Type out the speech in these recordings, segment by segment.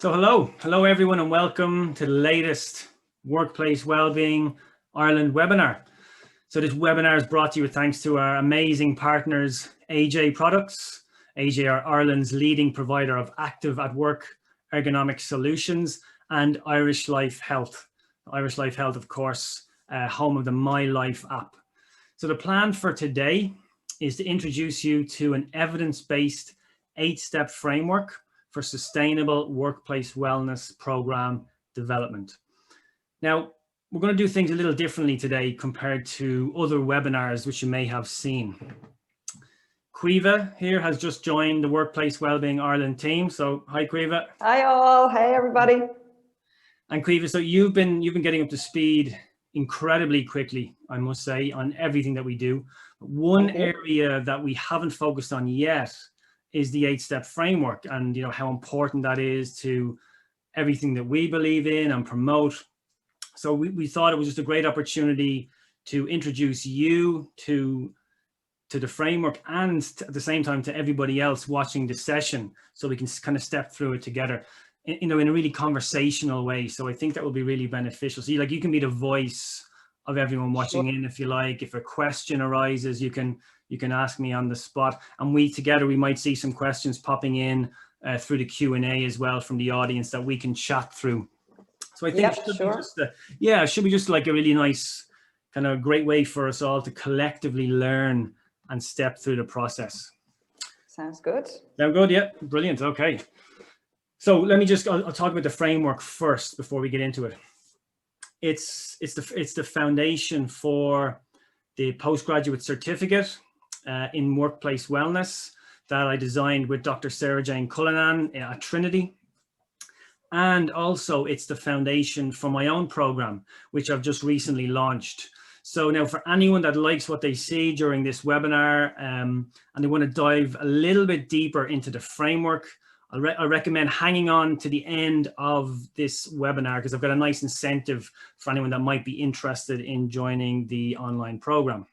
So hello everyone, and welcome to the latest Workplace Wellbeing Ireland webinar. So this webinar is brought to you with thanks to our amazing partners, AJ Products. AJ are Ireland's leading provider of active at work ergonomic solutions, and Irish Life Health. Irish Life Health, of course, home of the My Life app. So the plan for today is to introduce you to an evidence-based 8-step framework for sustainable workplace wellness program development. Now, we're going to do things a little differently today compared to other webinars which you may have seen. Quiva here has just joined the Workplace Wellbeing Ireland team. So hi, Quiva. Hi all. Hey everybody. And Quiva, so you've been getting up to speed incredibly quickly, I must say, on everything that we do. One area that we haven't focused on yet is the 8-step framework, and how important that is to everything that we believe in and promote. So we thought it was just a great opportunity to introduce you to the framework, and at the same time to everybody else watching the session, so we can kind of step through it together in a really conversational way. So I think that will be really beneficial. So you can be the voice of everyone watching in, if you like. If a question arises, you can ask me on the spot, and we might see some questions popping in through the Q&A as well from the audience that we can chat through. So I think it should be just like a really nice kind of great way for us all to collectively learn and step through the process. Sounds good. Sound good? Yeah, brilliant. Okay. So I'll talk about the framework first before we get into it. It's the foundation for the Postgraduate Certificate in Workplace Wellness that I designed with Dr. Sarah Jane Cullinan at Trinity. And also it's the foundation for my own program, which I've just recently launched. So now for anyone that likes what they see during this webinar and they want to dive a little bit deeper into the framework, I recommend hanging on to the end of this webinar, because I've got a nice incentive for anyone that might be interested in joining the online program.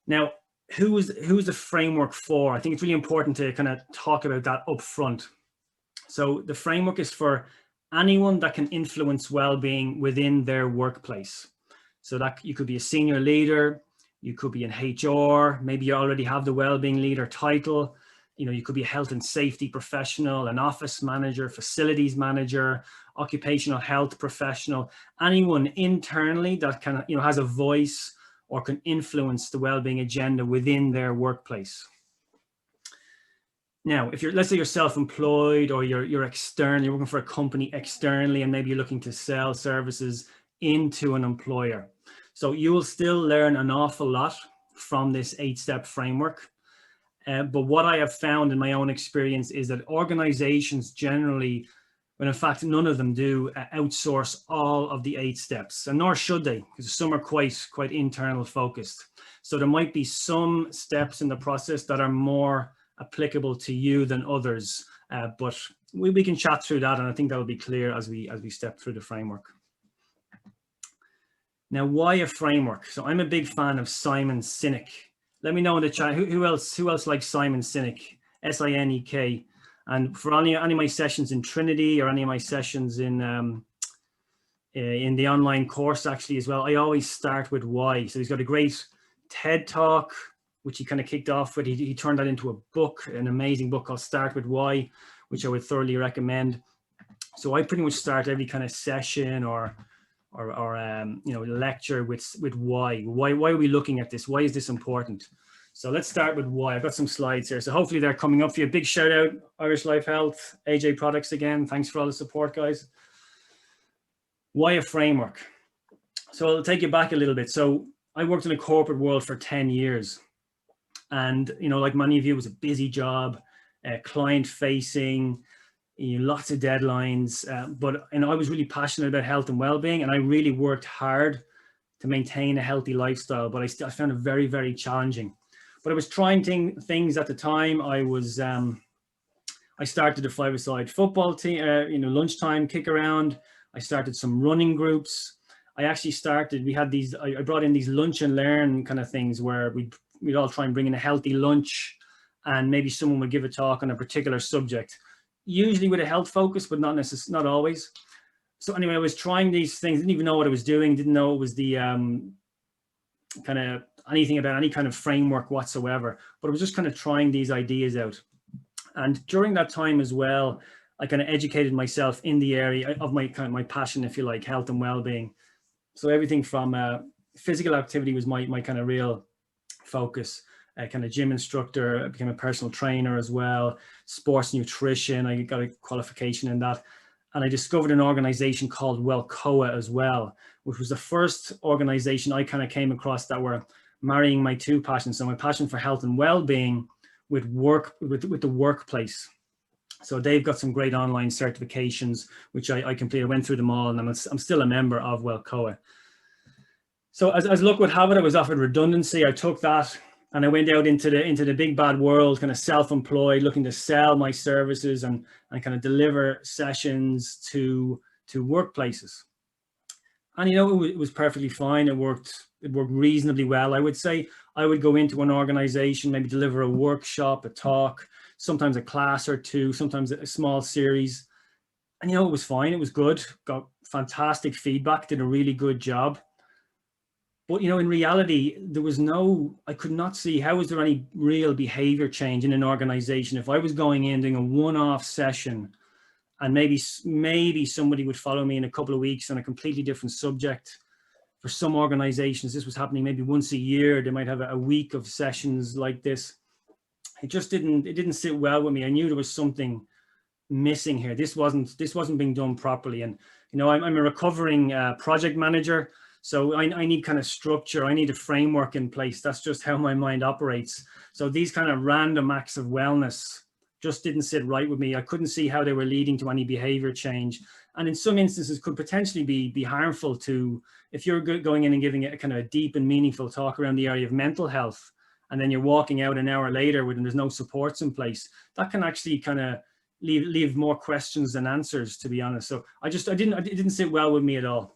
Now, who's the framework for? I think it's really important to kind of talk about that up front. So the framework is for anyone that can influence well-being within their workplace. So that you could be a senior leader, you could be in HR, maybe you already have the well-being leader title. You could be a health and safety professional, an office manager, facilities manager, occupational health professional, anyone internally that can, has a voice or can influence the well-being agenda within their workplace. Now, if let's say you're self-employed, or you're external, you're working for a company externally, and maybe you're looking to sell services into an employer. So you will still learn an awful lot from this 8-step framework. But what I have found in my own experience is that organizations generally, when in fact none of them do, outsource all of the 8 steps, and nor should they, because some are quite internal focused. So there might be some steps in the process that are more applicable to you than others, but we can chat through that, and I think that will be clear as we step through the framework. Now, why a framework? So I'm a big fan of Simon Sinek. Let me know in the chat who else likes Simon Sinek, S-I-N-E-K. And for any of my sessions in Trinity, or any of my sessions in the online course actually as well, I always start with why. So he's got a great TED talk, which he kind of kicked off with. He turned that into a book, an amazing book called Start With Why, which I would thoroughly recommend. So I pretty much start every kind of session or lecture with why. Why are we looking at this? Why is this important? So let's start with why. I've got some slides here, so hopefully they're coming up for you. Big shout out, Irish Life Health, AJ Products again. Thanks for all the support, guys. Why a framework? So I'll take you back a little bit. So I worked in a corporate world for 10 years. And, like many of you, it was a busy job, client facing, lots of deadlines, but I was really passionate about health and well-being, and I really worked hard to maintain a healthy lifestyle, but I found it very, very challenging. But I was trying things at the time. I started a 5-a-side football team, lunchtime kick around. I started some running groups. I brought in these lunch and learn kind of things where we'd all try and bring in a healthy lunch, and maybe someone would give a talk on a particular subject. usually with a health focus, but not always. So anyway, I was trying these things, didn't even know what I was doing, didn't know it was the kind of anything about any kind of framework whatsoever, but I was just kind of trying these ideas out. And during that time as well, I kind of educated myself in the area of my passion, if you like, health and well-being. So everything from physical activity was my kind of real focus. Kind of gym instructor, I became a personal trainer as well, sports nutrition, I got a qualification in that. And I discovered an organization called WellCoa as well, which was the first organization I kind of came across that were marrying my two passions. So my passion for health and well-being with the workplace. So they've got some great online certifications, which I completed. I went through them all, and I'm still a member of WellCoa. So as luck would have it, I was offered redundancy. I took that and I went out into the big bad world, kind of self-employed, looking to sell my services and kind of deliver sessions to workplaces. And, you know, it was perfectly fine. It worked reasonably well. I would say I would go into an organization, maybe deliver a workshop, a talk, sometimes a class or two, sometimes a small series. And, you know, it was fine. It was good. Got fantastic feedback, did a really good job. But, you know, in reality, I could not see how was there any real behavior change in an organization. If I was going in doing a one-off session and maybe somebody would follow me in a couple of weeks on a completely different subject. For some organizations, this was happening maybe once a year. They might have a week of sessions like this. It didn't sit well with me. I knew there was something missing here. This wasn't being done properly. And, you know, I'm a recovering project manager. So I need kind of structure. I need a framework in place. That's just how my mind operates. So these kind of random acts of wellness just didn't sit right with me. I couldn't see how they were leading to any behavior change. And in some instances could potentially be harmful to, if you're going in and giving it a kind of a deep and meaningful talk around the area of mental health, and then you're walking out an hour later when there's no supports in place, that can actually kind of leave more questions than answers, to be honest. So it didn't sit well with me at all.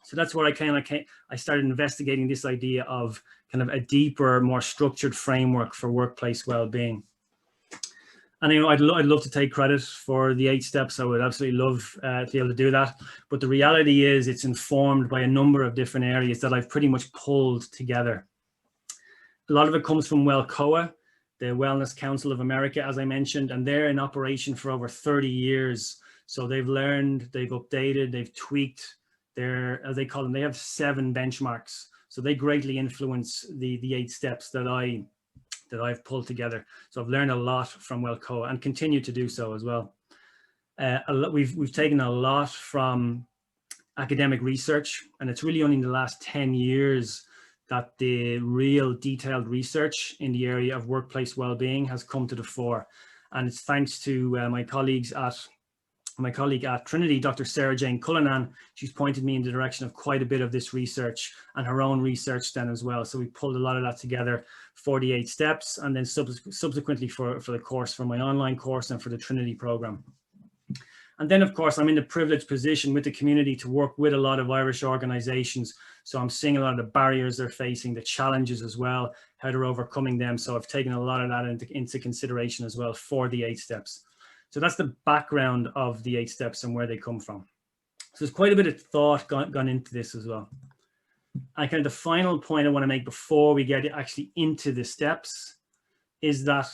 So that's where I started investigating this idea of kind of a deeper, more structured framework for workplace well-being. And, you know, I'd love to take credit for the 8 steps. I would absolutely love to be able to do that. But the reality is it's informed by a number of different areas that I've pretty much pulled together. A lot of it comes from WellCoa, the Wellness Council of America, as I mentioned, and they're in operation for over 30 years. So they've learned, they've updated, they've tweaked their, as they call them, they have 7 benchmarks. So they greatly influence the 8 steps that I've pulled together. So I've learned a lot from WellCoa and continue to do so as well. We've taken a lot from academic research, and it's really only in the last 10 years that the real detailed research in the area of workplace well-being has come to the fore. And it's thanks to my colleague at Trinity, Dr. Sarah Jane Cullinan. She's pointed me in the direction of quite a bit of this research and her own research then as well. So we pulled a lot of that together, 48 steps, and then subsequently for the course, for my online course and for the Trinity program. And then, of course, I'm in the privileged position with the community to work with a lot of Irish organizations. So I'm seeing a lot of the barriers they're facing, the challenges as well, how they're overcoming them. So I've taken a lot of that into consideration as well for the 8 steps. So that's the background of the 8 steps and where they come from. So there's quite a bit of thought gone into this as well. And kind of the final point I want to make before we get actually into the steps is that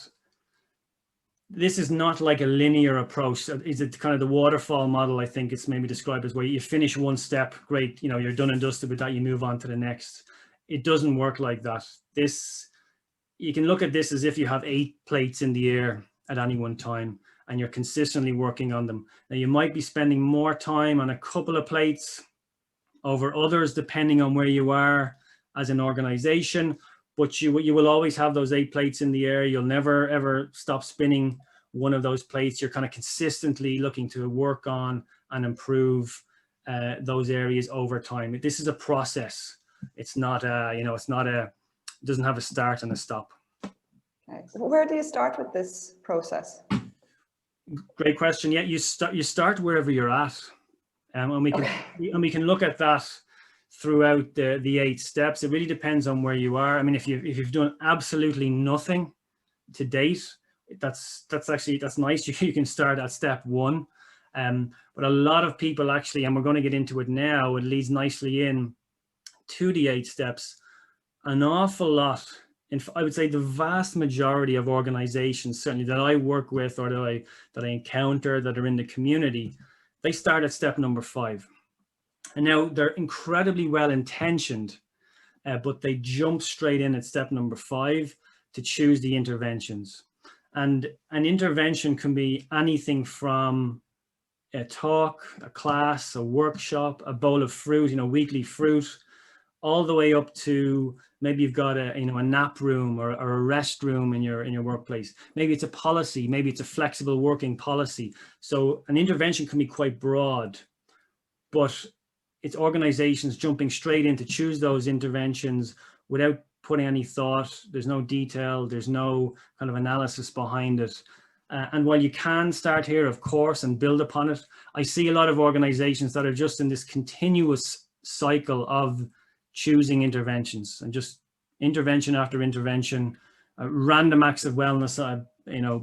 this is not like a linear approach. Is it kind of the waterfall model? I think it's maybe described as where you finish one step, great, you know, you're done and dusted with that, you move on to the next. It doesn't work like that. You can look at this as if you have 8 plates in the air at any one time, and you're consistently working on them. Now, you might be spending more time on a couple of plates over others, depending on where you are as an organization, but you will always have those 8 plates in the air. You'll never, ever stop spinning one of those plates. You're kind of consistently looking to work on and improve those areas over time. This is a process. It's not it doesn't have a start and a stop. Okay. So where do you start with this process? Great question. Yeah, you start wherever you're at, and we can look at that throughout the 8 steps. It really depends on where you are. I mean, if you've done absolutely nothing to date, that's nice. You can start at step one. But a lot of people actually, and we're going to get into it now, it leads nicely in to the 8 steps. An awful lot, I would say the vast majority of organizations, certainly that I work with or that I encounter that are in the community, they start at step number 5. And now they're incredibly well intentioned, but they jump straight in at step number 5 to choose the interventions. And an intervention can be anything from a talk, a class, a workshop, a bowl of fruit, weekly fruit, all the way up to maybe you've got a nap room or a rest room in your workplace. Maybe it's a policy, maybe it's a flexible working policy. So an intervention can be quite broad, but it's organizations jumping straight in to choose those interventions without putting any thought. There's no detail, there's no kind of analysis behind it. And while you can start here, of course, and build upon it, I see a lot of organizations that are just in this continuous cycle of choosing interventions and just intervention after intervention, random acts of wellness,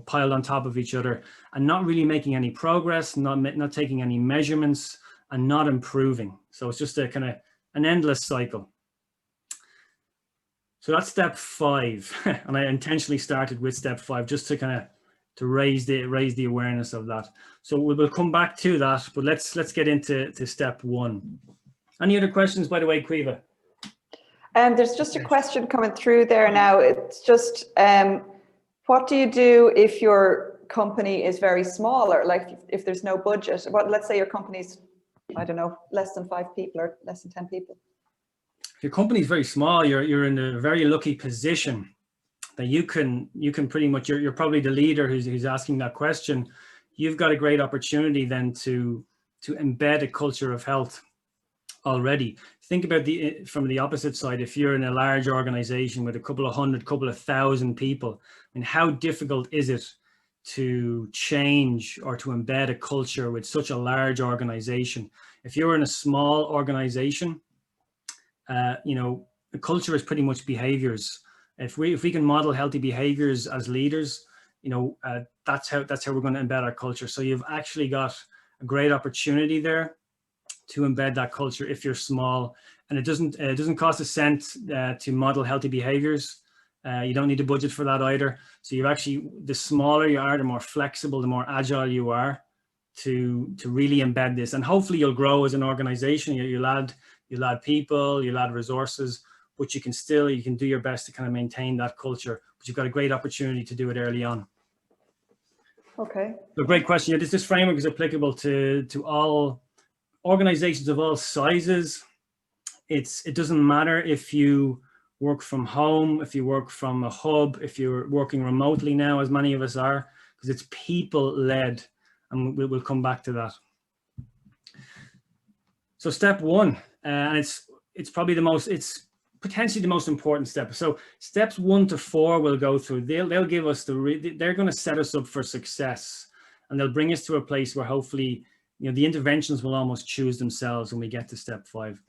piled on top of each other, and not really making any progress, not taking any measurements, and not improving. So it's just a kind of an endless cycle. So that's step 5, and I intentionally started with step 5 just to kind of raise the awareness of that. So we'll come back to that, but let's get into step 1. Any other questions, by the way, Caoimhe? There's just a question coming through there now. It's just, what do you do if your company is very small, or like if there's no budget? Let's say your company's, I don't know, less than 5 people or less than 10 people. If your company is very small, you're in a very lucky position that you can pretty much, you're probably the leader who's asking that question. You've got a great opportunity then to embed a culture of health already. Think about from the opposite side. If you're in a large organization with a couple of hundred, couple of thousand people, I mean, how difficult is it to change or to embed a culture with such a large organization? If you're in a small organization, the culture is pretty much behaviors. If we can model healthy behaviors as leaders, that's how we're going to embed our culture. So you've actually got a great opportunity there to embed that culture if you're small, and it doesn't cost a cent to model healthy behaviors. You don't need a budget for that either. So you've actually, the smaller you are, the more flexible, the more agile you are to really embed this. And hopefully you'll grow as an organization. You'll add people, you'll add resources, but you can do your best to kind of maintain that culture. But you've got a great opportunity to do it early on. Okay. So great question. This framework is applicable to all organizations of all sizes. It doesn't matter if you work from home, if you work from a hub, if you're working remotely now, as many of us are, because it's people led, and we'll come back to that. So step 1, and it's probably it's potentially the most important step. So steps 1 to 4 we'll go through. They'll give us they're going to set us up for success, and they'll bring us to a place where hopefully the interventions will almost choose themselves when we get to step 5.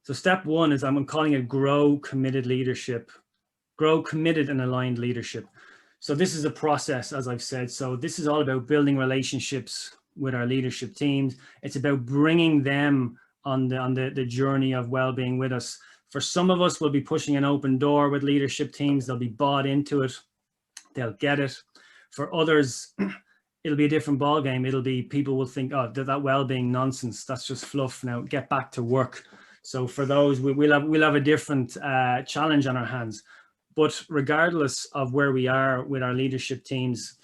So step 1 is, I'm calling it grow committed leadership, grow committed and aligned leadership. So this is a process, as I've said. So this is all about building relationships with our leadership teams. It's about bringing them on the journey of well-being with us. For some of us, we'll be pushing an open door with leadership teams. They'll be bought into it. They'll get it. For others, it'll be a different ballgame. It'll be, people will think, oh, that well-being nonsense, that's just fluff. Now get back to work. So for those, we'll have a different challenge on our hands. But regardless of where we are with our leadership teams,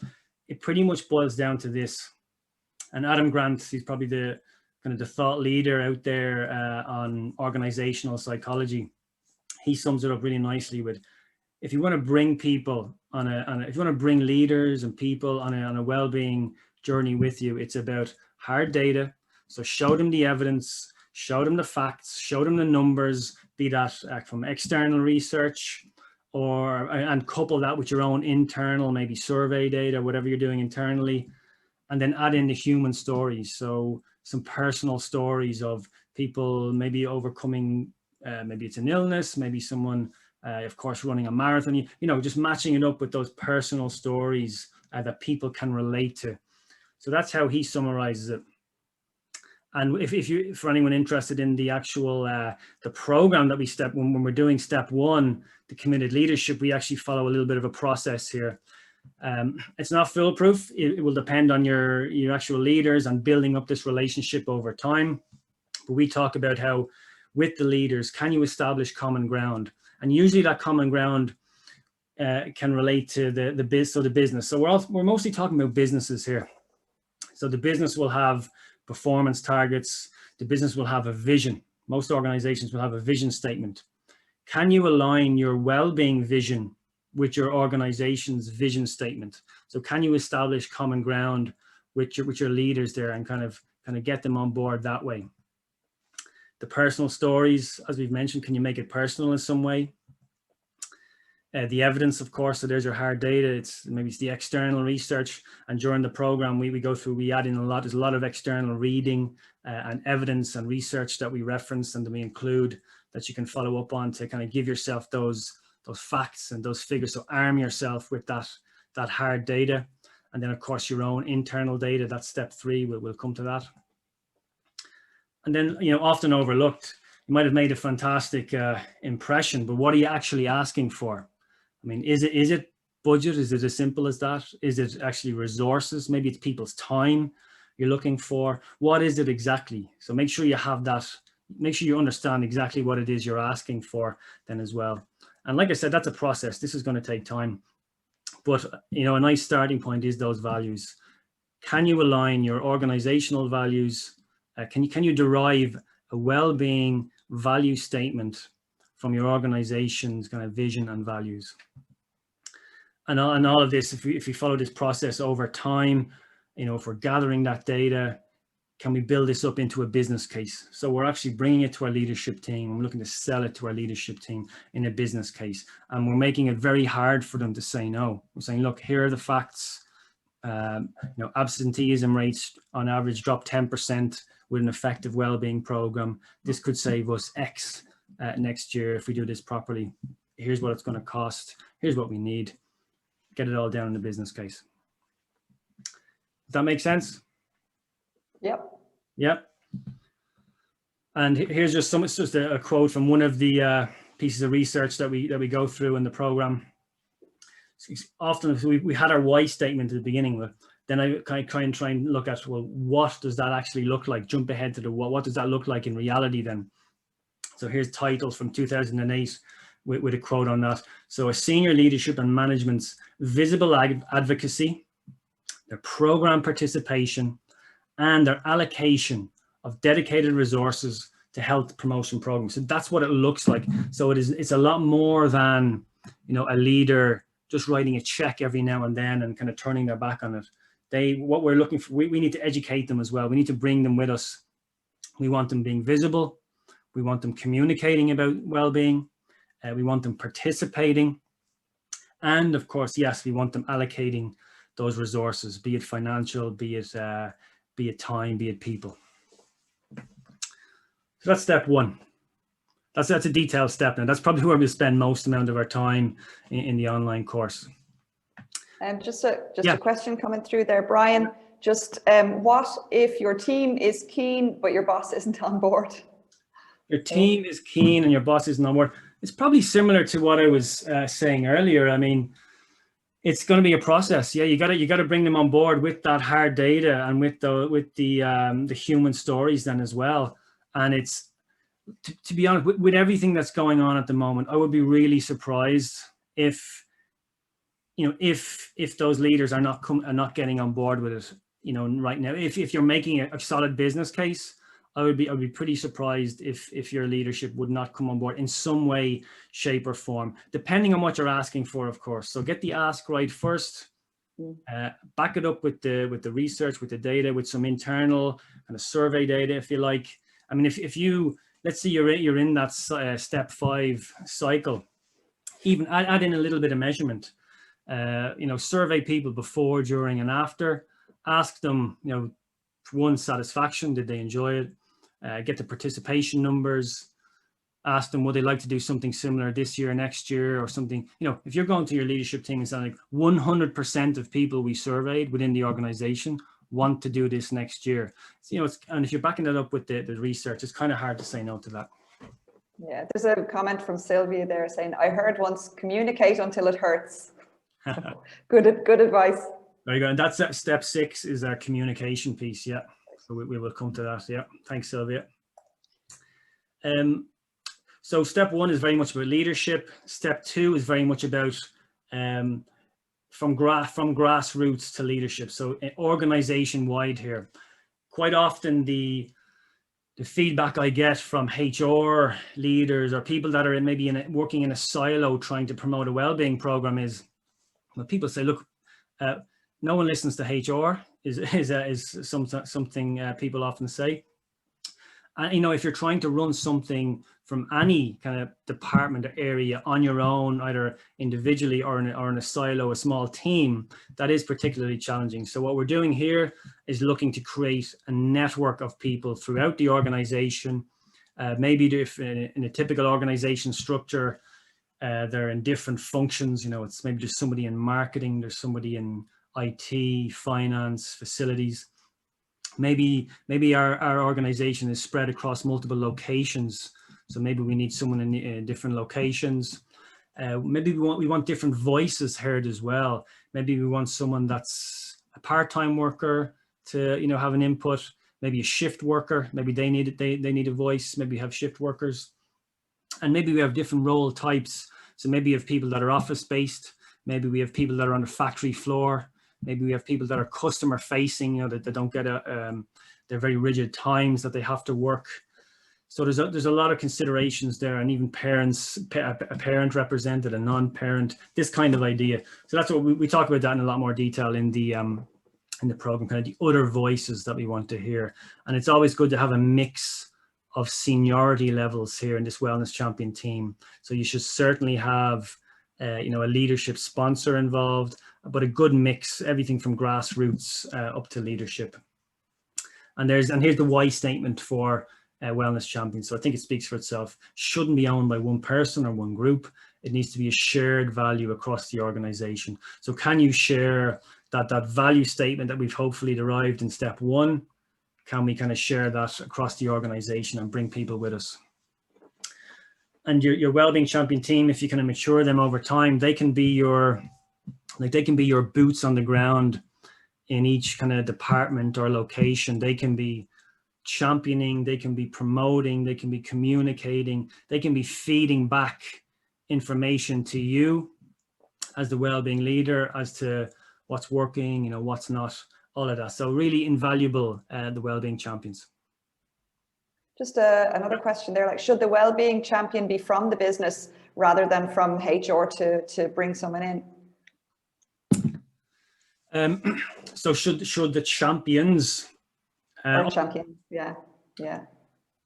it pretty much boils down to this. And Adam Grant, he's probably the thought leader out there on organizational psychology. He sums it up really nicely with, if you want to bring people if you want to bring leaders and people on a well-being journey with you, it's about hard data. So show them the evidence, show them the facts, show them the numbers, be that from external research, and couple that with your own internal, maybe survey data, whatever you're doing internally, and then add in the human stories. So some personal stories of people maybe overcoming, maybe it's an illness, maybe someone of course, running a marathon, you know, just matching it up with those personal stories that people can relate to. So that's how he summarizes it. And for anyone interested in the actual, the program that when we're doing step 1, the committed leadership, we actually follow a little bit of a process here. It's not foolproof. It will depend on your actual leaders and building up this relationship over time. But we talk about how with the leaders, can you establish common ground? And usually that common ground can relate to the business. So we're mostly talking about businesses here. So the business will have performance targets. The business will have a vision. Most organizations will have a vision statement. Can you align your well-being vision with your organization's vision statement? So can you establish common ground with your leaders there and kind of get them on board that way? The personal stories, as we've mentioned, can you make it personal in some way? The evidence, of course, so there's your hard data. Maybe it's the external research, and during the program we add in there's a lot of external reading and evidence and research that we reference and that we include that you can follow up on to kind of give yourself those facts and those figures. So arm yourself with that hard data, and then of course your own internal data. That's step 3. We'll come to that. And then, you know, often overlooked, you might have made a fantastic impression, but what are you actually asking for? I mean, is it budget? Is it as simple as that? Is it actually resources? Maybe it's people's time you're looking for. What is it exactly? So make sure you have that. Make sure you understand exactly what it is you're asking for then as well. And like I said, that's a process. This is going to take time. But, you know, a nice starting point is those values. Can you align your organizational values? Can you derive a well-being value statement from your organization's kind of vision and values? And all of this, if we follow this process over time, you know, if we're gathering that data, can we build this up into a business case? So we're actually bringing it to our leadership team. And we're looking to sell it to our leadership team in a business case. And we're making it very hard for them to say no. We're saying, look, here are the facts. You know, absenteeism rates on average drop 10% with an effective wellbeing program. This could save us X next year if we do this properly. Here's what it's going to cost. Here's what we need. Get it all down in the business case. Does that make sense? Yep. Yep. And here's just a quote from one of the pieces of research that we go through in the program. Often we had our why statement at the beginning, but then I try and look at, well, what does that actually look like? Jump ahead to the what does that look like in reality then? So here's titles from 2008 with a quote on that. So a senior leadership and management's visible advocacy, their program participation, and their allocation of dedicated resources to health promotion programs. So that's what it looks like. So it's a lot more than, you know, a leader just writing a check every now and then and kind of turning their back on it. What we're looking for, we need to educate them as well. We need to bring them with us. We want them being visible. We want them communicating about well-being. We want them participating. And of course, yes, we want them allocating those resources, be it financial, be it time, be it people. So that's step 1. That's a detailed step. Now that's probably where we spend most amount of our time in the online course. And just a question coming through there, Brian. What if your team is keen but your boss isn't on board? Your team is keen and your boss isn't on board. It's probably similar to what I was saying earlier. I mean, it's going to be a process. Yeah, you got to bring them on board with that hard data and with the human stories then as well. And it's to be honest, with everything that's going on at the moment, I would be really surprised if, you know, if those leaders are not getting on board with it. You know, right now, if you're making a solid business case, I would be pretty surprised if your leadership would not come on board in some way, shape or form, depending on what you're asking for, of course. So get the ask right first, back it up with the research, with the data, with some internal kind of survey data, if you like. I mean, if you, let's say you're in that step 5 cycle, even add in a little bit of measurement, you know, survey people before, during and after, ask them, you know, for one, satisfaction, did they enjoy it? Get the participation numbers. ask them, would they like to do something similar this year, next year, or something? You know, if you're going to your leadership team and saying like 100% of people we surveyed within the organization want to do this next year, so, you know, and if you're backing that up with the research, it's kind of hard to say no to that. Yeah, there's a comment from Sylvia there saying, I heard once, communicate until it hurts. So, good advice. Very good. And that's step 6 is our communication piece. Yeah. So we will come to that. Yeah. Thanks, Sylvia. So step 1 is very much about leadership. Step 2 is very much about from grassroots to leadership. So organization wide here. Quite often the feedback I get from HR leaders or people that are working in a silo trying to promote a wellbeing program is, well, people say, look, no one listens to HR is something people often say. And, you know, if you're trying to run something from any kind of department or area on your own, either individually or in a silo, a small team, that is particularly challenging. So what we're doing here is looking to create a network of people throughout the organization. Maybe if in a typical organization structure, they're in different functions. You know, it's maybe just somebody in marketing, there's somebody in IT, finance, facilities. Maybe our organization is spread across multiple locations. So maybe we need someone in different locations. Maybe we want different voices heard as well. Maybe we want someone that's a part-time worker to, you know, have an input. Maybe a shift worker. Maybe they need a voice. Maybe we have shift workers, and maybe we have different role types. So maybe you have people that are office-based. Maybe we have people that are on the factory floor. Maybe we have people that are customer facing, you know, that they don't get they're very rigid times that they have to work. So there's a lot of considerations there, and even parents, a parent represented, a non-parent, this kind of idea. So that's what we talk about that in a lot more detail in the program, kind of the other voices that we want to hear. And it's always good to have a mix of seniority levels here in this Wellness Champion team. So you should certainly have you know, a leadership sponsor involved, but a good mix, everything from grassroots up to leadership. And here's the why statement for Wellness Champions. So I think it speaks for itself. Shouldn't be owned by one person or one group. It needs to be a shared value across the organization. So can you share that value statement that we've hopefully derived in step 1? Can we kind of share that across the organization and bring people with us? And your Wellbeing Champion team, if you kind of mature them over time, they can be your boots on the ground in each kind of department or location. They can be championing, they can be promoting, they can be communicating, they can be feeding back information to you as the wellbeing leader as to what's working, you know, what's not, all of that. So really invaluable, the Wellbeing Champions. Just another question there, like, should the Wellbeing Champion be from the business rather than from HR to bring someone in? So should the champions or champions, yeah.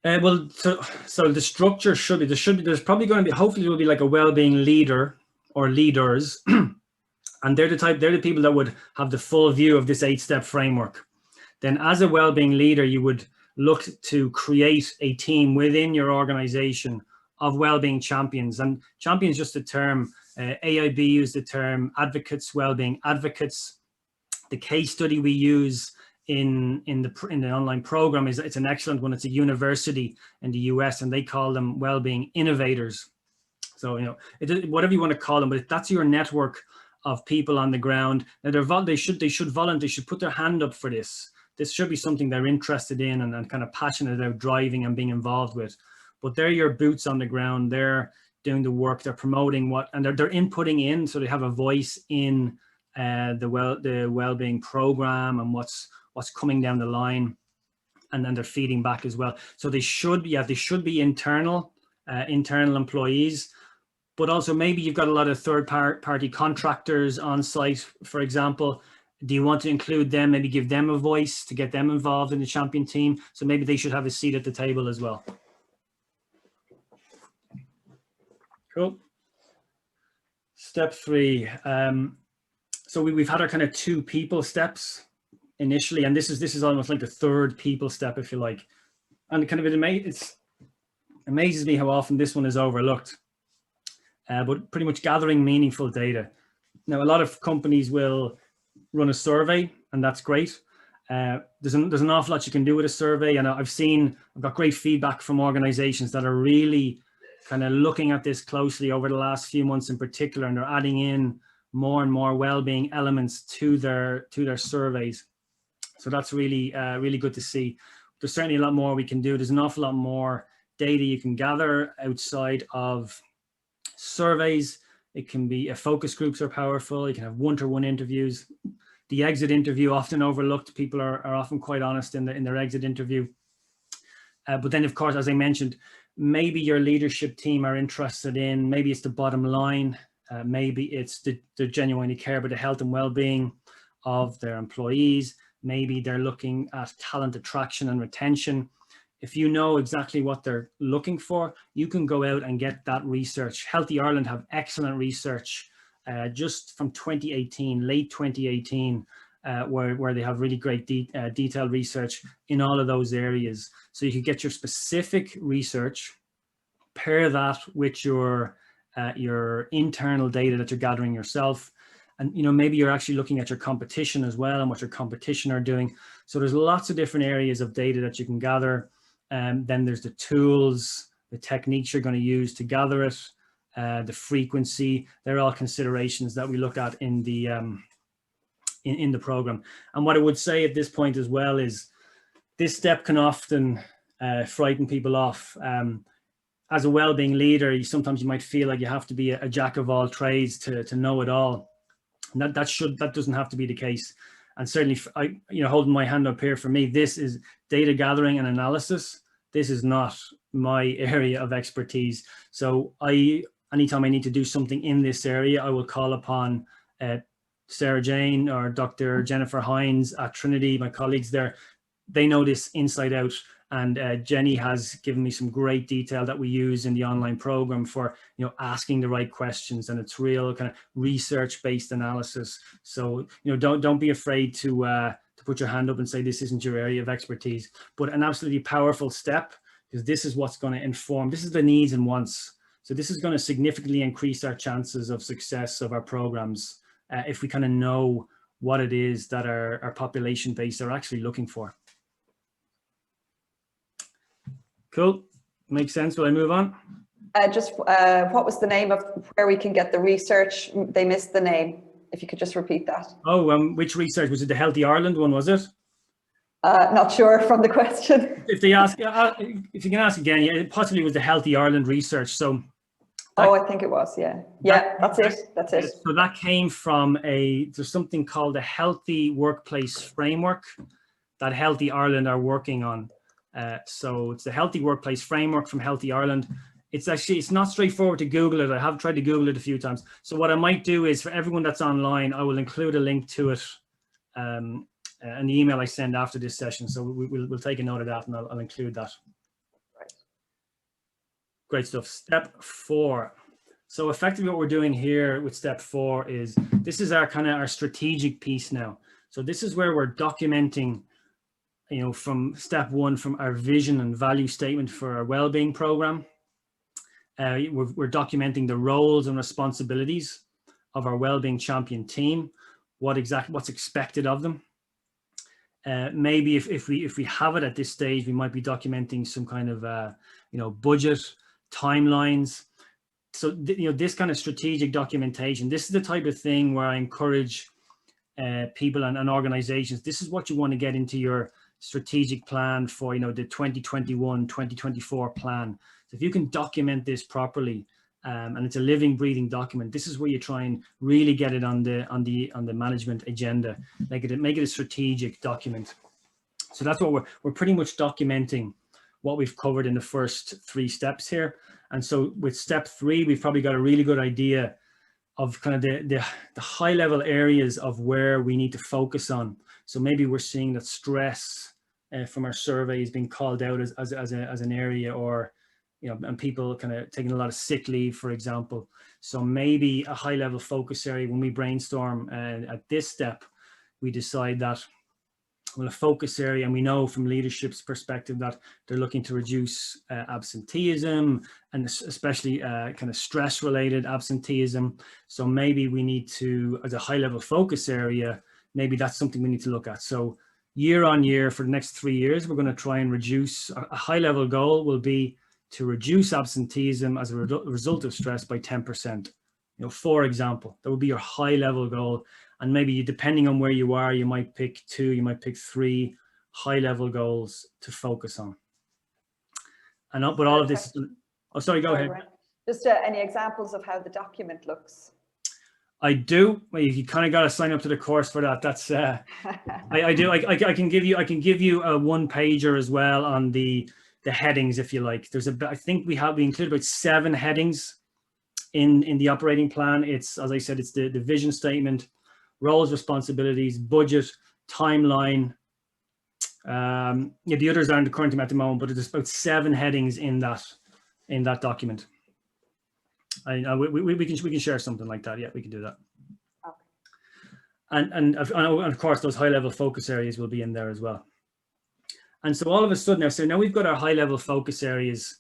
Well, so the structure should be, there's probably going to be, hopefully there will be like a wellbeing leader or leaders, and they're the people that would have the full view of this 8-step framework. Then as a wellbeing leader, you would look to create a team within your organization of wellbeing champions. And champions, just a term, AIB used the term advocates, wellbeing advocates. The case study we use in the online program it's an excellent one. It's a university in the US, and they call them wellbeing innovators. So, you know, whatever you want to call them, but that's your network of people on the ground. Now they should volunteer, they should put their hand up for this. This should be something they're interested in and kind of passionate about driving and being involved with. But they're your boots on the ground. They're doing the work. They're promoting and they're inputting in, so they have a voice in the wellbeing program and what's coming down the line, and then they're feeding back as well. So they should be internal employees, but also maybe you've got a lot of third-party contractors on site, for example. Do you want to include them, maybe give them a voice to get them involved in the champion team? So maybe they should have a seat at the table as well. Cool. Step 3. So we've had our kind of 2 people steps initially, and this is almost like the 3rd people step, if you like. And kind of amazes me how often this one is overlooked, but pretty much gathering meaningful data. Now, a lot of companies will run a survey, and that's great. There's an awful lot you can do with a survey, and I've got great feedback from organizations that are really kind of looking at this closely over the last few months in particular, and they're adding in more and more well-being elements to their surveys. So that's really really good to see. There's certainly a lot more we can do. There's an awful lot more data you can gather outside of surveys. It can be focus groups are powerful. You can have one-to-one interviews. The exit interview, often overlooked. People are often quite honest in their exit interview. But then, of course, as I mentioned, maybe your leadership team are interested in, maybe it's the bottom line, maybe it's the genuinely care about the health and well-being of their employees. Maybe they're looking at talent attraction and retention. If you know exactly what they're looking for, you can go out and get that research. Healthy Ireland have excellent research just from 2018, late 2018, where they have really great detailed research in all of those areas. So you can get your specific research, pair that with your internal data that you're gathering yourself. And, maybe you're actually looking at your competition as well and what your competition are doing. So there's lots of different areas of data that you can gather. Then there's the tools, the techniques you're going to use to gather it, the frequency. They're all considerations that we look at in the in the program. And what I would say at this point as well is this step can often frighten people off. As a wellbeing leader, sometimes you might feel like you have to be a jack of all trades to know it all. And that doesn't have to be the case. And certainly, holding my hand up here, for me, this is data gathering and analysis. This is not my area of expertise. So anytime I need to do something in this area, I will call upon Sarah Jane or Dr. Jennifer Hines at Trinity, my colleagues there. They know this inside out. And Jenny has given me some great detail that we use in the online program for, asking the right questions, and it's real kind of research-based analysis. So, don't be afraid to put your hand up and say this isn't your area of expertise, but an absolutely powerful step, because this is what's going to inform. This is the needs and wants. So this is going to significantly increase our chances of success of our programs if we kind of know what it is that our population base are actually looking for. Cool. Makes sense. Will I move on? What was the name of where we can get the research? They missed the name. If you could just repeat that. Oh, which research? Was it the Healthy Ireland one, was it? Not sure from the question. If they ask, if you can ask again, yeah, it possibly was the Healthy Ireland research. So. I think it was, yeah. Yeah, that's it. So that came from there's something called a Healthy Workplace Framework that Healthy Ireland are working on. So it's the Healthy Workplace Framework from Healthy Ireland. It's not straightforward to Google it. I have tried to Google it a few times. So what I might do is, for everyone that's online, I will include a link to it in the email I send after this session. So we'll take a note of that, and I'll include that. Right. Great stuff. Step 4. So effectively what we're doing here with step 4 is, this is our strategic piece now. So this is where we're documenting, from step 1, from our vision and value statement for our wellbeing program. We're documenting the roles and responsibilities of our wellbeing champion team, what's expected of them. Maybe if we have it at this stage, we might be documenting some kind of budget, timelines. So this kind of strategic documentation, this is the type of thing where I encourage people and organizations. This is what you want to get into your strategic plan for the 2021-2024 plan. So if you can document this properly, and it's a living, breathing document, this is where you try and really get it on the management agenda, make it a strategic document. So that's what we're pretty much documenting what we've covered in the first 3 steps here. And so with step 3, we've probably got a really good idea of kind of the high level areas of where we need to focus on. So maybe we're seeing that stress from our survey is being called out as an area, or and people kind of taking a lot of sick leave, for example. So maybe a high level focus area when we brainstorm at this step, we decide that well, a focus area, and we know from leadership's perspective that they're looking to reduce absenteeism, and especially kind of stress related absenteeism. So maybe we need to, as a high level focus area, maybe that's something we need to look at. So year on year for the next 3 years, we're going to try and reduce, a high level goal will be to reduce absenteeism as a result of stress by 10%. You know, for example, that would be your high level goal. And maybe depending on where you are, you might pick 2, you might pick 3 high level goals to focus on. And but all of this, oh, sorry, go ahead. Right. Just any examples of how the document looks? I do. Well, you kind of got to sign up to the course for that. That's I do. I can give you a 1-pager as well on the headings if you like. There's I think we included about 7 headings in the operating plan. It's, as I said, it's the vision statement, roles, responsibilities, budget, timeline. Yeah, the others aren't currently at the moment, but there's about 7 headings in that document. We can share something like that. Yeah, we can do that. Okay. And of course, those high level focus areas will be in there as well. And so all of a sudden now we've got our high level focus areas.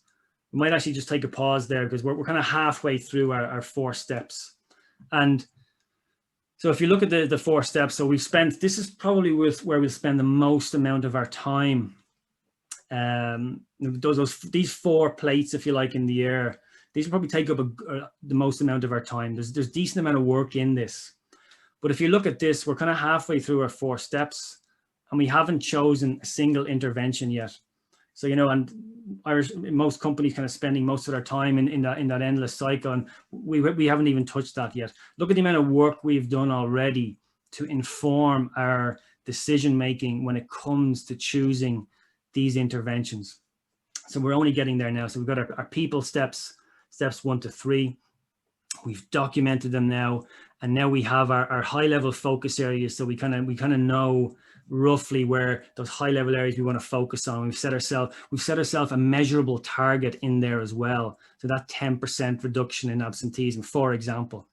We might actually just take a pause there because we're kind of halfway through our 4 steps. And so if you look at the 4 steps, so this is probably where we'll spend the most amount of our time. These 4 plates, if you like, in the air, these will probably take up the most amount of our time. There's decent amount of work in this. But if you look at this, we're kind of halfway through our 4 steps and we haven't chosen a single intervention yet. So, you know, and most companies kind of spending most of their time in that endless cycle, and we haven't even touched that yet. Look at the amount of work we've done already to inform our decision making when it comes to choosing these interventions. So we're only getting there now. So we've got our people steps 1 to 3. We've documented them now, and now we have our high level focus areas. So we kind of know roughly where those high level areas we want to focus on. We've set ourselves a measurable target in there as well. So that 10% reduction in absenteeism, for example.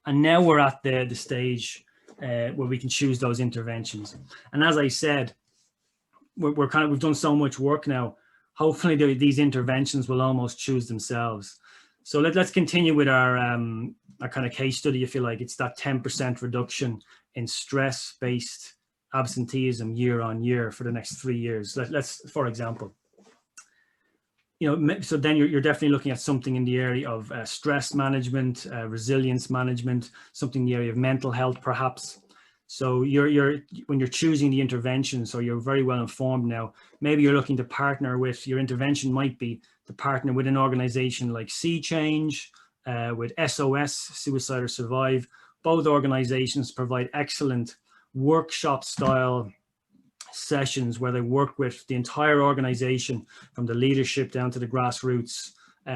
And now we're at the stage where we can choose those interventions. And as I said, we've done so much work now. Hopefully these interventions will almost choose themselves. So let's continue with our kind of case study, if you like. It's that 10% reduction in stress-based absenteeism year on year for the next 3 years. Let's, for example, you know, so then you're definitely looking at something in the area of stress management, resilience management, something in the area of mental health, perhaps. So when you're choosing the intervention, so you're very well informed now. Maybe you're looking to partner with, your intervention might be to partner with an organization like Sea Change, with SOS, Suicide or Survive. Both organizations provide excellent workshop style sessions where they work with the entire organization, from the leadership down to the grassroots,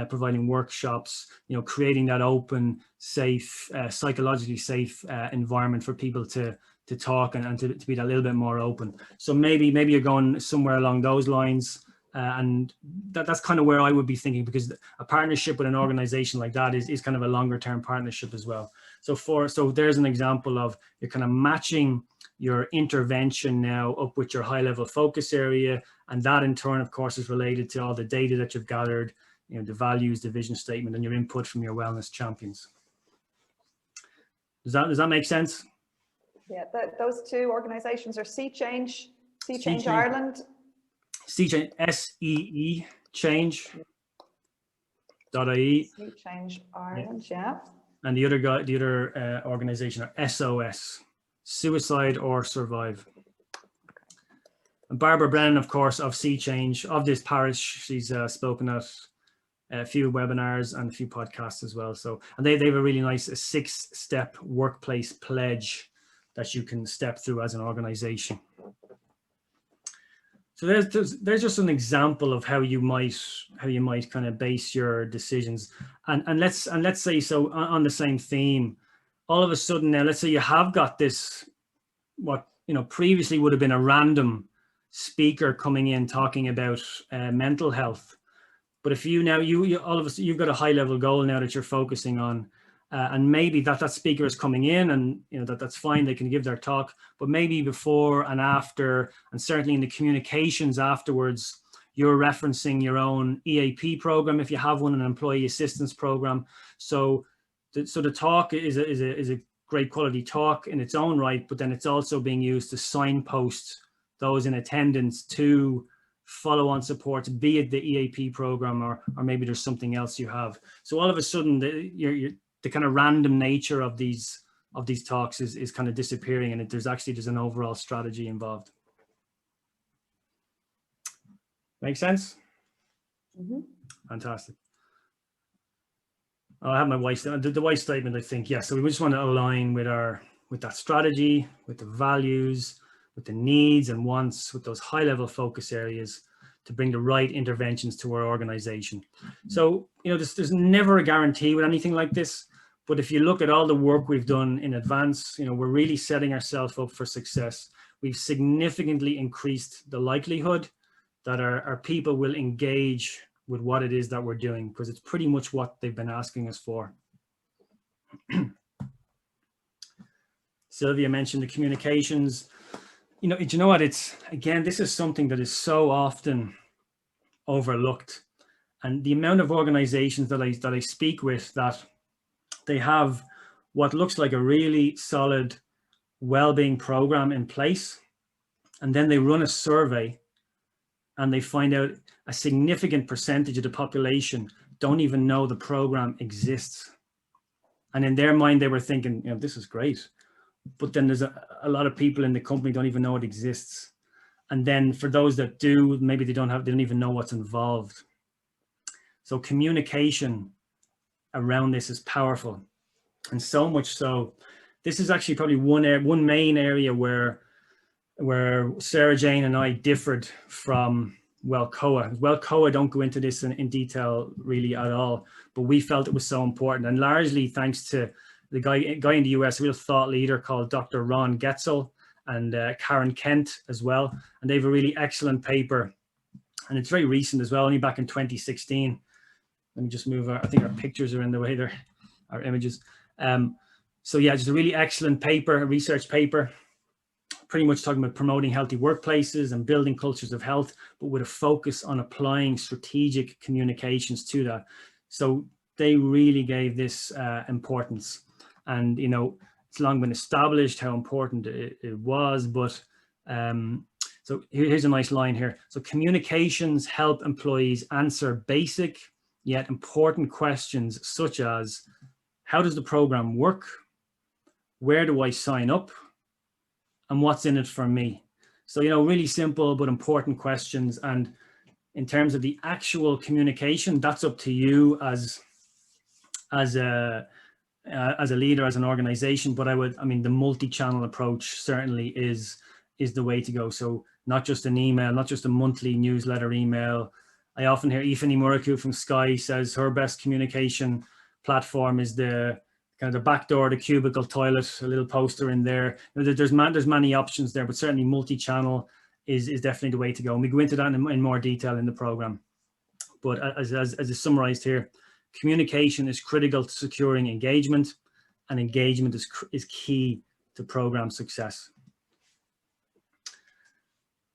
providing workshops, you know, creating that open, safe, psychologically safe environment for people to talk and to be a little bit more open. So maybe you're going somewhere along those lines, and that's kind of where I would be thinking, because a partnership with an organization like that is kind of a longer term partnership as well. So there's an example of you're kind of matching your intervention now up with your high level focus area, and that in turn, of course, is related to all the data that you've gathered, you know, the values, the vision statement, and your input from your wellness champions. Does that make sense? Yeah, those 2 organizations are Sea Change Ireland. Sea Change, SEE Change.ie. Sea Change Ireland, yeah. And the other organization are SOS, Suicide or Survive. And Barbara Brennan, of course, of Sea Change, of this parish, she's spoken at a few webinars and a few podcasts as well. So, and they have a really nice 6-step workplace pledge that you can step through as an organization. So there's just an example of how you might kind of base your decisions. And let's say, so on the same theme, all of a sudden now, let's say you have got this, what, you know, previously would have been a random speaker coming in talking about mental health. But if you now, all of a sudden, you've got a high level goal now that you're focusing on, and maybe that speaker is coming in, and that's fine, they can give their talk, but maybe before and after, and certainly in the communications afterwards, you're referencing your own EAP program if you have one, an employee assistance program. So the talk is a great quality talk in its own right, but then it's also being used to signpost those in attendance to follow-on supports, be it the EAP program or maybe there's something else you have. So all of a sudden, the kind of random nature of these talks is kind of disappearing, and there's an overall strategy involved. Make sense? Mm-hmm. Fantastic. I have my wife's the wife's statement, I think. Yeah, so we just want to align with that strategy, with the values, with the needs and wants, with those high-level focus areas to bring the right interventions to our organization. So, there's never a guarantee with anything like this, but if you look at all the work we've done in advance, we're really setting ourselves up for success. We've significantly increased the likelihood that our people will engage with what it is that we're doing, because it's pretty much what they've been asking us for. Sylvia mentioned the communications. You know what, this is something that is so often overlooked, and the amount of organizations that I speak with, that they have what looks like a really solid well-being program in place, and then they run a survey and they find out a significant percentage of the population don't even know the program exists. And in their mind, they were thinking, this is great. But then there's a lot of people in the company don't even know it exists. And then for those that do, maybe they don't even know what's involved. So communication around this is powerful. And so much so, this is actually probably one main area where Sarah Jane and I differed from WellCOA. WellCOA don't go into this in detail really at all, but we felt it was so important, and largely thanks to the guy in the US, a real thought leader called Dr. Ron Getzel, and Karen Kent as well. And they have a really excellent paper, and it's very recent as well, only back in 2016. Let me just move I think our pictures are in the way there, our images. So yeah, just a really excellent paper, a research paper, pretty much talking about promoting healthy workplaces and building cultures of health, but with a focus on applying strategic communications to that. So they really gave this importance, and it's long been established how important it was, but so here's a nice line here. So communications help employees answer basic yet important questions such as, how does the program work? Where do I sign up? And what's in it for me? So, really simple but important questions. And in terms of the actual communication, that's up to you as a leader, as an organization. But the multi-channel approach certainly is the way to go. So not just an email, not just a monthly newsletter email. I often hear Aoife Muraku from Sky says her best communication platform is the kind of the back door, the cubicle toilet, a little poster in there. There's many options there, but certainly multi-channel is definitely the way to go. And we go into that in more detail in the program. But as is summarized here, communication is critical to securing engagement, and engagement is key to program success.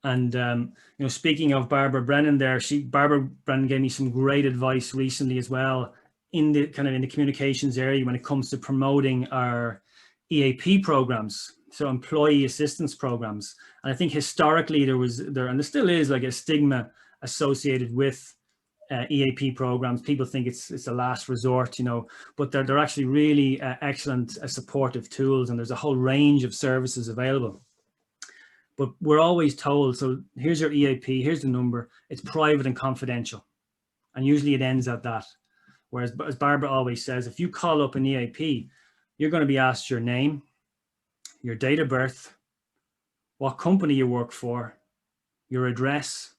And speaking of Barbara Brennan there, Barbara Brennan gave me some great advice recently as well in the communications area when it comes to promoting our EAP programs, so employee assistance programs. And I think historically and there still is like a stigma associated with EAP programs. People think it's a last resort, but they're actually really excellent supportive tools, and there's a whole range of services available. But we're always told, so here's your EAP, here's the number, it's private and confidential. And usually it ends at that. Whereas, as Barbara always says, if you call up an EAP, you're going to be asked your name, your date of birth, what company you work for, your address.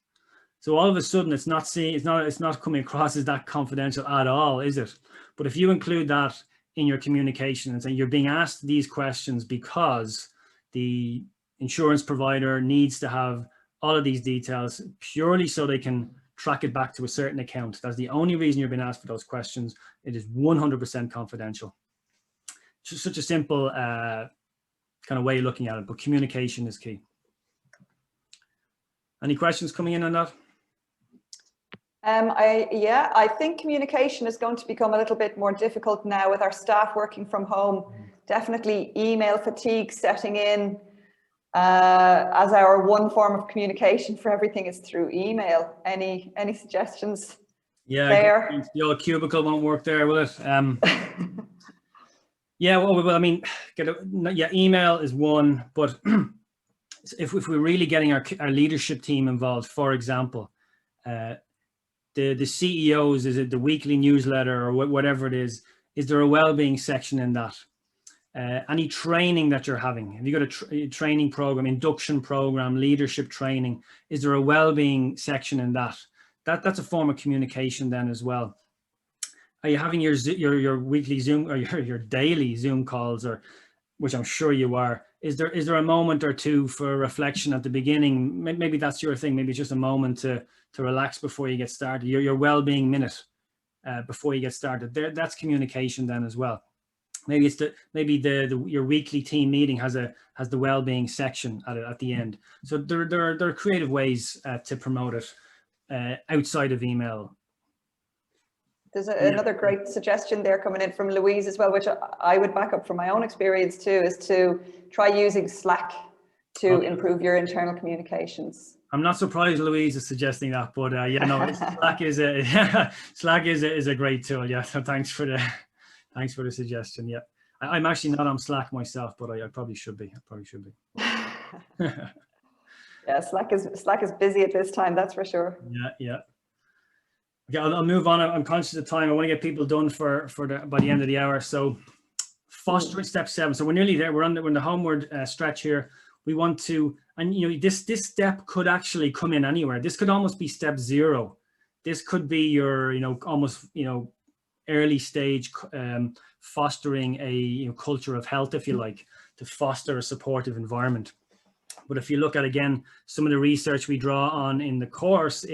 So all of a sudden, it's not coming across as that confidential at all, is it? But if you include that in your communication and say you're being asked these questions because the insurance provider needs to have all of these details purely so they can track it back to a certain account. That's the only reason you're being asked for those questions. It is 100% confidential. such a simple kind of way of looking at it, but communication is key. Any questions coming in on that? I think communication is going to become a little bit more difficult now with our staff working from home. Definitely email fatigue setting in, as our one form of communication for everything is through email. Any suggestions? Yeah, there? the old cubicle won't work there, will it? Yeah, well, I mean, email is one, but if we're really getting our leadership team involved, for example, the CEOs, is it the weekly newsletter or whatever it is there a well-being section in that? Any training that you're having, have you got a training program, induction program, leadership training, is there a well-being section in that? That's a form of communication then as well. Are you having your weekly Zoom or your daily Zoom calls, or which I'm sure you are? Is there a moment or two for reflection at the beginning? Maybe that's your thing. Maybe it's just a moment to relax before you get started. Your well-being minute before you get started. That's communication then as well. Maybe it's your weekly team meeting has the well-being section at the end. So there are creative ways to promote it outside of email. There's another great suggestion there coming in from Louise as well, which I would back up from my own experience too, is to try using Slack to improve your internal communications. I'm not surprised Louise is suggesting that, but Slack is a great tool. Yeah, so thanks for the suggestion. Yeah, I'm actually not on Slack myself, but I probably should be. Yeah, Slack is busy at this time, that's for sure. Yeah. Okay, I'll move on. I'm conscious of time. I want to get people done by the end of the hour. So fostering step 7. So we're nearly there. We're in the homeward stretch here. We want to, and this step could actually come in anywhere. This could almost be step 0. This could be your, almost, early stage fostering a culture of health, if you like, to foster a supportive environment. But if you look at, again, some of the research we draw on in the course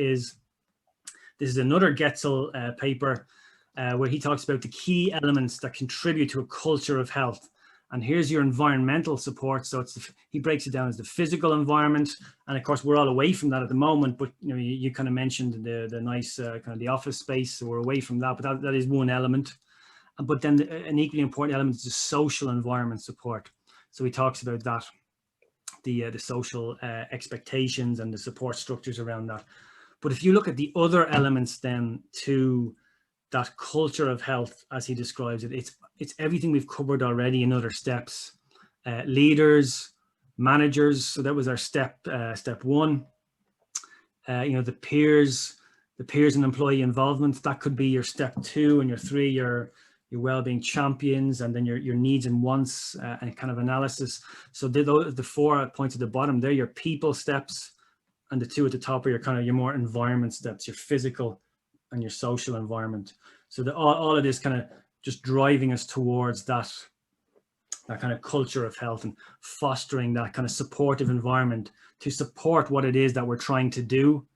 this is another Getzel paper where he talks about the key elements that contribute to a culture of health. And here's your environmental support. So he breaks it down as the physical environment. And of course, we're all away from that at the moment. But you kind of mentioned the nice kind of the office space. So we're away from that. But that is one element. But then an equally important element is the social environment support. So he talks about that, the social expectations and the support structures around that. But if you look at the other elements then to that culture of health, as he describes it, it's everything we've covered already in other steps. Leaders, managers, so that was our step 1. The peers and employee involvement, that could be your step 2, and your 3, your well-being champions, and then your needs and wants and kind of analysis. So the 4 points at the bottom, they're your people steps. And the 2 at the top are your more environment steps, your physical and your social environment. So all of this kind of just driving us towards that kind of culture of health and fostering that kind of supportive environment to support what it is that we're trying to do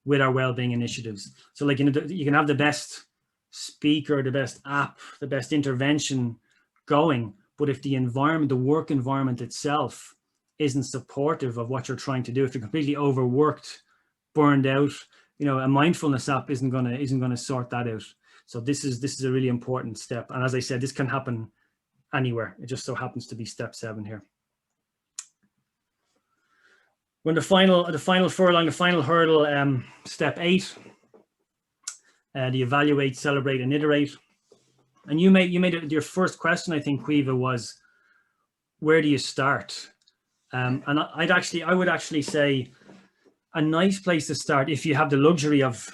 with our well-being initiatives. So you can have the best speaker, the best app, the best intervention going, but if the work environment itself isn't supportive of what you're trying to do, if you're completely overworked, burned out, a mindfulness app isn't going to sort that out. So this is a really important step. And as I said, this can happen anywhere. It just so happens to be step 7 here. When the final furlong, the final hurdle, step 8, the evaluate, celebrate, and iterate. And you made it, your first question, I think, Quiva, was where do you start? And I would actually say a nice place to start, if you have the luxury of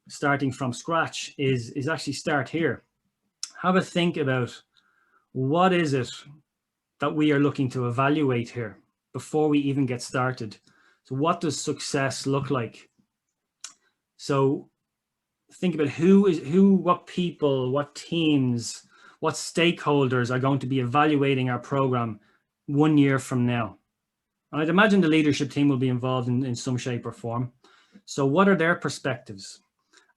starting from scratch, is actually start here. Have a think about what is it that we are looking to evaluate here before we even get started. So what does success look like? So think about what people, what teams, what stakeholders are going to be evaluating our program 1 year from now. And I'd imagine the leadership team will be involved in some shape or form. So what are their perspectives?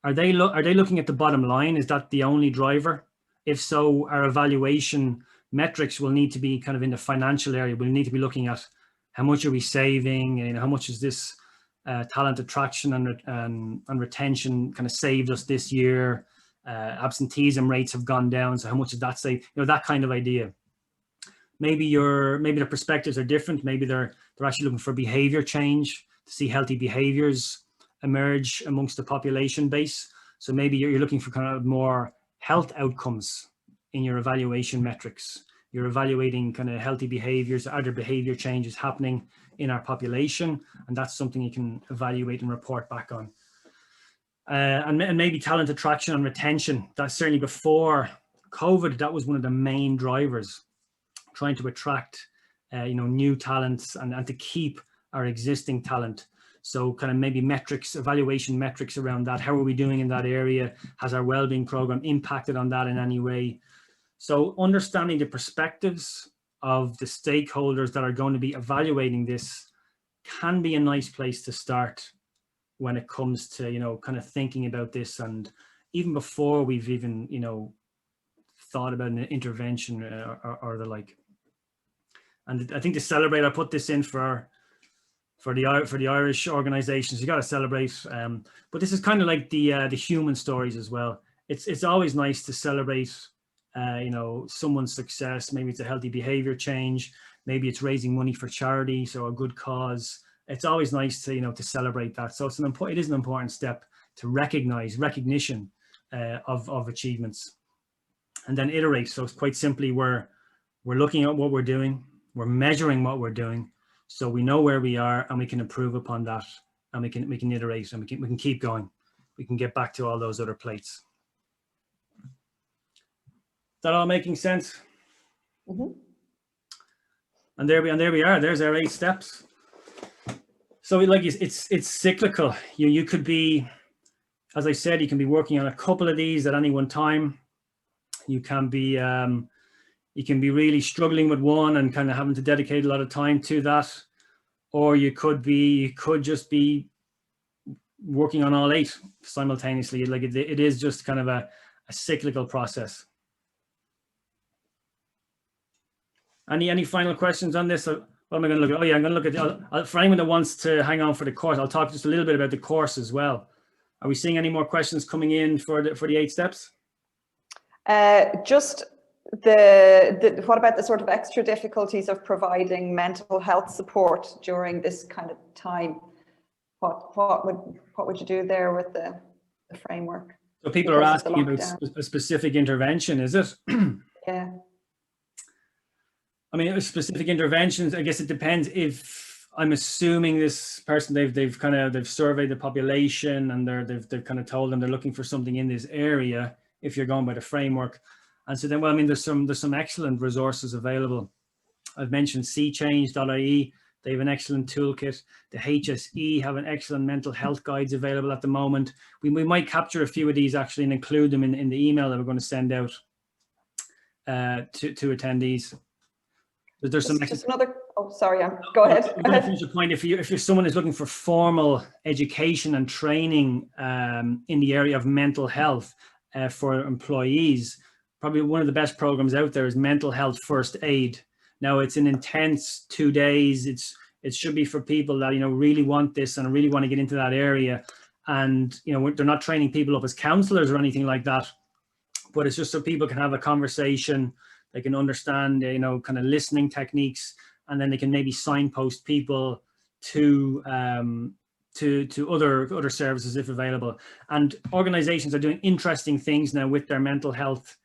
Are they looking at the bottom line? Is that the only driver? If so, our evaluation metrics will need to be kind of in the financial area. We'll need to be looking at how much are we saving, and how much is this talent attraction and retention kind of saved us this year. Absenteeism rates have gone down, so how much did that save? That kind of idea. Maybe the perspectives are different. Maybe they're actually looking for behavior change, to see healthy behaviors emerge amongst the population base. So maybe you're looking for kind of more health outcomes in your evaluation metrics. You're evaluating kind of healthy behaviors. Are there behavior changes happening in our population? And that's something you can evaluate and report back on. And maybe talent attraction and retention. That's certainly before COVID, that was one of the main drivers, trying to attract new talents and to keep our existing talent. So kind of maybe metrics, evaluation metrics around that. How are we doing in that area? Has our wellbeing program impacted on that in any way? So understanding the perspectives of the stakeholders that are going to be evaluating this can be a nice place to start when it comes to, kind of thinking about this, and even before we've even, thought about an intervention or the like. And I think to celebrate, I put this in for the Irish organizations. You got to celebrate, but this is kind of like the human stories as well. It's always nice to celebrate someone's success. Maybe it's a healthy behavior change, maybe it's raising money for charity, so a good cause. It's always nice to to celebrate that. So it is an important step to recognition of achievements, and then iterate. So it's quite simply we're looking at what we're doing, we're measuring what we're doing, so we know where we are and we can improve upon that, and we can iterate, and we can keep going. We can get back to all those other plates. That all making sense? Mm-hmm. And there we are. There's our 8 steps. So it's cyclical. You could be, as I said, you can be working on a couple of these at any one time. You can be really struggling with one and kind of having to dedicate a lot of time to that, or you could just be working on all 8 simultaneously. It is just kind of a cyclical process. Any final questions on this? What am I going to look at? Oh yeah, I'm going to look at, for anyone that wants to hang on for the course, I'll talk just a little bit about the course as well. Are we seeing any more questions coming in for the 8 steps? Just what about the sort of extra difficulties of providing mental health support during this kind of time? What would you do there with the framework? So people are asking about a specific intervention, is it? Yeah. I mean, specific interventions, I guess it depends. If I'm assuming this person, they've surveyed the population and they've kind of told them they're looking for something in this area, if you're going by the framework. And so then, well, I mean, there's some excellent resources available. I've mentioned cchange.ie. They have an excellent toolkit. The HSE have an excellent mental health guides available at the moment. We might capture a few of these actually and include them in the email that we're going to send out to attendees. There's just another. Oh, sorry. Go ahead. I'm going to finish the point. If someone is looking for formal education and training in the area of mental health for employees, probably one of the best programs out there is Mental Health First Aid. Now it's an intense 2 days. It should be for people that really want this and really want to get into that area. And they're not training people up as counselors or anything like that, but it's just so people can have a conversation. They can understand, kind of listening techniques, and then they can maybe signpost people to other services if available. And organizations are doing interesting things now with their mental health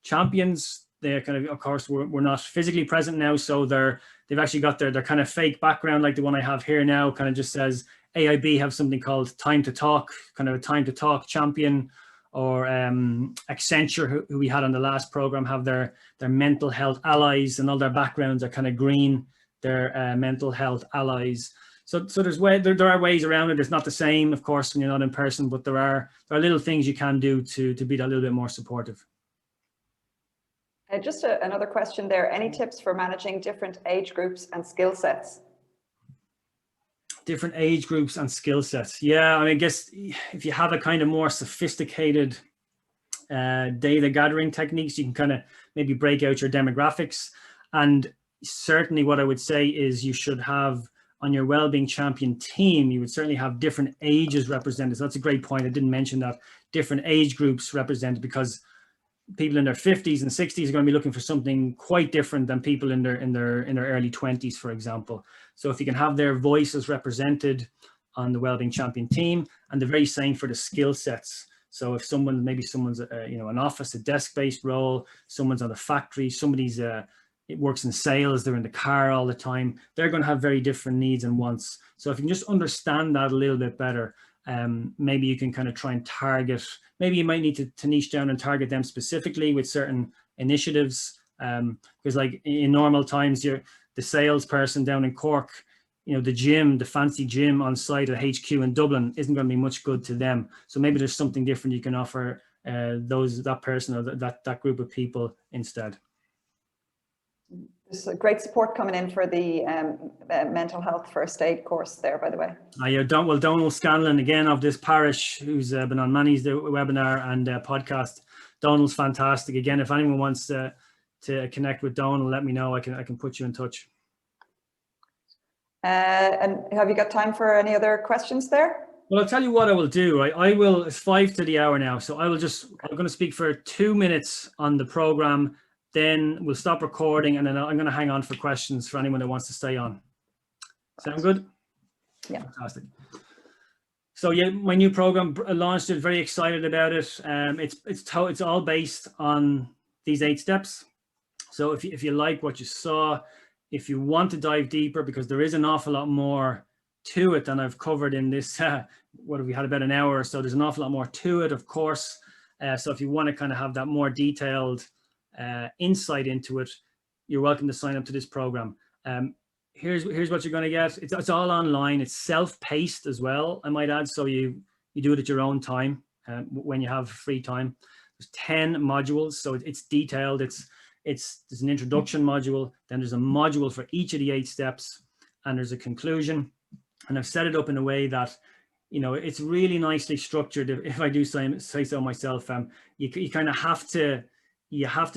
champions. They're kind of course, we're not physically present now, so they've actually got their kind of fake background, like the one I have here now, kind of just says AIB have something called Time to Talk, kind of a Time to Talk champion. Or Accenture, who we had on the last program, have their mental health allies, and all their backgrounds are kind of green. They're mental health allies. So there are ways around it. It's not the same, of course, when you're not in person, but there are little things you can do to be a little bit more supportive. Just another question there. Any tips for managing different age groups and skill sets? Different age groups and skill sets. Yeah, I mean, I guess if you have a kind of more sophisticated data gathering techniques. You can kind of maybe break out your demographics. And certainly what I would say is you should have on your wellbeing champion team, you would certainly have different ages represented. So that's a great point. I didn't mention that. Different age groups represented, because people in their 50s and 60s are going to be looking for something quite different than people in their early 20s, for example. So if you can have their voices represented on the wellbeing champion team, and the very same for the skill sets. So if someone's an office, a desk-based role, someone's on the factory, somebody's it works in sales, they're in the car all the time, they're going to have very different needs and wants. So if you can just understand that a little bit better, maybe you can kind of try and target, maybe you might need to niche down and target them specifically with certain initiatives. Because like in normal times, the salesperson down in Cork, the fancy gym on site at HQ in Dublin isn't going to be much good to them. So maybe there's something different you can offer that person or that group of people instead. There's a great support coming in for the mental health first aid course there, by the way. Donal Scanlon, again, of this parish, who's been on Manny's webinar and podcast. Donal's fantastic. Again, if anyone wants to connect with Donal, let me know. I can put you in touch. And have you got time for any other questions there? Well, I'll tell you what I will do. I will, it's 5 to the hour now. So I'm going to speak for 2 minutes on the program. Then we'll stop recording, and then I'm going to hang on for questions for anyone that wants to stay on. Sound good? Yeah. Fantastic. So yeah, my new program, launched it, very excited about it. It's all based on these 8 steps. So if you like what you saw, if you want to dive deeper, because there is an awful lot more to it than I've covered in this, what have we had, about an hour or so, there's an awful lot more to it, of course. So if you want to kind of have that more detailed insight into it, you're welcome to sign up to this program. Here's what you're going to get. It's all online. It's self-paced as well, I might add. So you do it at your own time when you have free time. There's 10 modules, so it's detailed. There's an introduction module, then there's a module for each of the 8 steps, and there's a conclusion. And I've set it up in a way that, it's really nicely structured. If I do say so myself, you kind of have to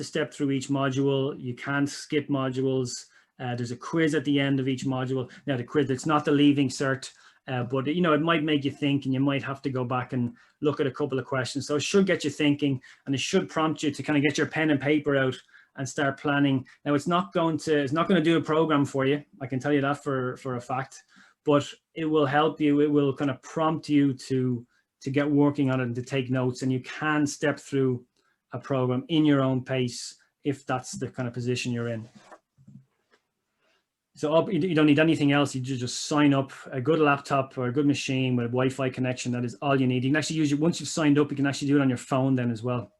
step through each module. You can't skip modules. There's a quiz at the end of each module. Now the quiz, it's not the leaving cert, but it might make you think, and you might have to go back and look at a couple of questions. So it should get you thinking, and it should prompt you to kind of get your pen and paper out and start planning. Now it's not going to do a program for you. I can tell you that for a fact, but it will help you. It will kind of prompt you to get working on it and to take notes, and you can step through a program in your own pace if that's the kind of position you're in. So you don't need anything else. You just sign up, a good laptop or a good machine with a Wi-Fi connection. That is all you need. You can actually use it once you've signed up. You can actually do it on your phone then as well.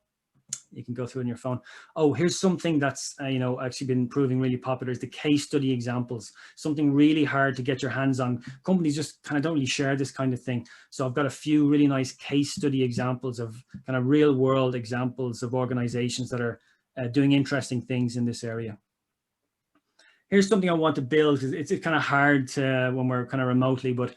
You can go through it on your phone. Oh, here's something that's actually been proving really popular, is the case study examples. Something really hard to get your hands on. Companies just kind of don't really share this kind of thing. So I've got a few really nice case study examples of kind of real world examples of organizations that are doing interesting things in this area. Here's something I want to build. It's kind of hard to, when we're kind of remotely, but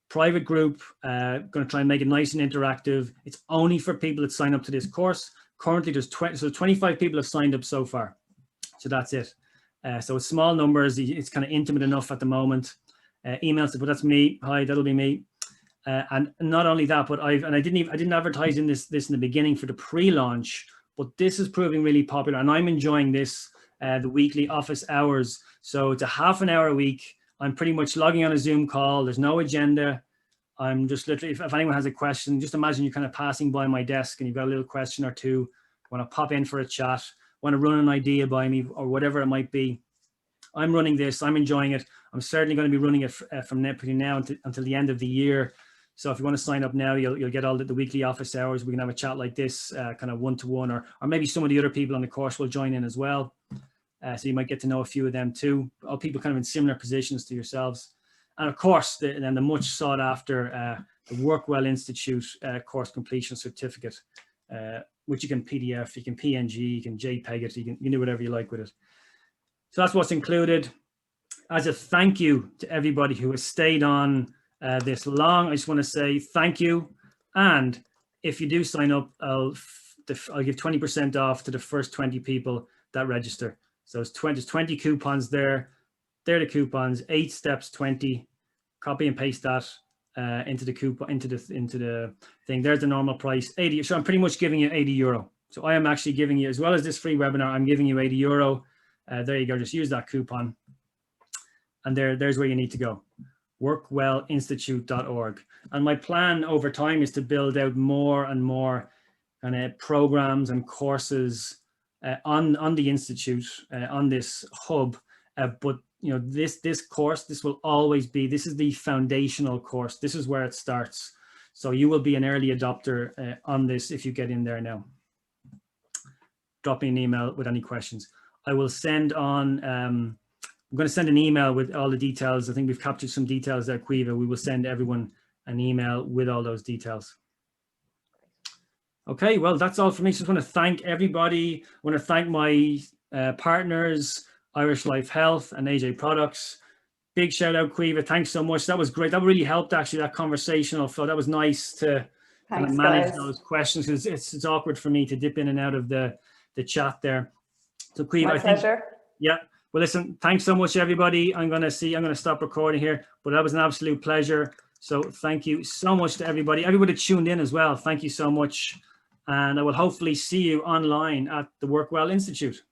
private group, going to try and make it nice and interactive. It's only for people that sign up to this course. Currently there's 25 people have signed up so far. So that's it. So it's small numbers. It's kind of intimate enough at the moment. Emails, but that's me. Hi, that'll be me. And not only that, but I didn't advertise in this in the beginning for the pre-launch, but this is proving really popular, and I'm enjoying this, the weekly office hours. So it's a half an hour a week. I'm pretty much logging on a Zoom call. There's no agenda. I'm just literally, if anyone has a question, just imagine you're kind of passing by my desk and you've got a little question or two, want to pop in for a chat, want to run an idea by me or whatever it might be. I'm running this. I'm enjoying it. I'm certainly going to be running it from now until the end of the year. So if you want to sign up now, you'll get all the weekly office hours. We can have a chat like this, kind of one-to-one, or maybe some of the other people on the course will join in as well. So you might get to know a few of them too, all people kind of in similar positions to yourselves. And of course, the much sought after the Workwell Institute course completion certificate, which you can PDF, you can PNG, you can JPEG it, you can do whatever you like with it. So that's what's included. As a thank you to everybody who has stayed on this long, I just want to say thank you. And if you do sign up, I'll give 20% off to the first 20 people that register. So it's 20 coupons there. They're the coupons, 8 steps, 20. Copy and paste that into the coupon, into the thing. There's the normal price, 80. So I'm pretty much giving you €80. So I am actually giving you, as well as this free webinar, I'm giving you €80. There you go. Just use that coupon. And there's where you need to go. workwellinstitute.org. And my plan over time is to build out more and more kind of programs and courses on the Institute, on this hub. But you know, this course, this will always be, this is the foundational course. This is where it starts. So you will be an early adopter on this if you get in there now. Drop me an email with any questions. I will send on, I'm going to send an email with all the details. I think we've captured some details there, Caoimhe. We will send everyone an email with all those details. Okay, well, that's all for me. Just want to thank everybody. I want to thank my partners, Irish Life Health and AJ Products. Big shout out, Caoimhe. Thanks so much. That was great. That really helped, actually, that conversational flow. That was nice to kind of manage those questions, because it's awkward for me to dip in and out of the chat there. So Caoimhe, my pleasure. Yeah. Well, listen, thanks so much, everybody. I'm going to stop recording here, but that was an absolute pleasure. So thank you so much to everybody. Everybody tuned in as well. Thank you so much. And I will hopefully see you online at the Work Well Institute.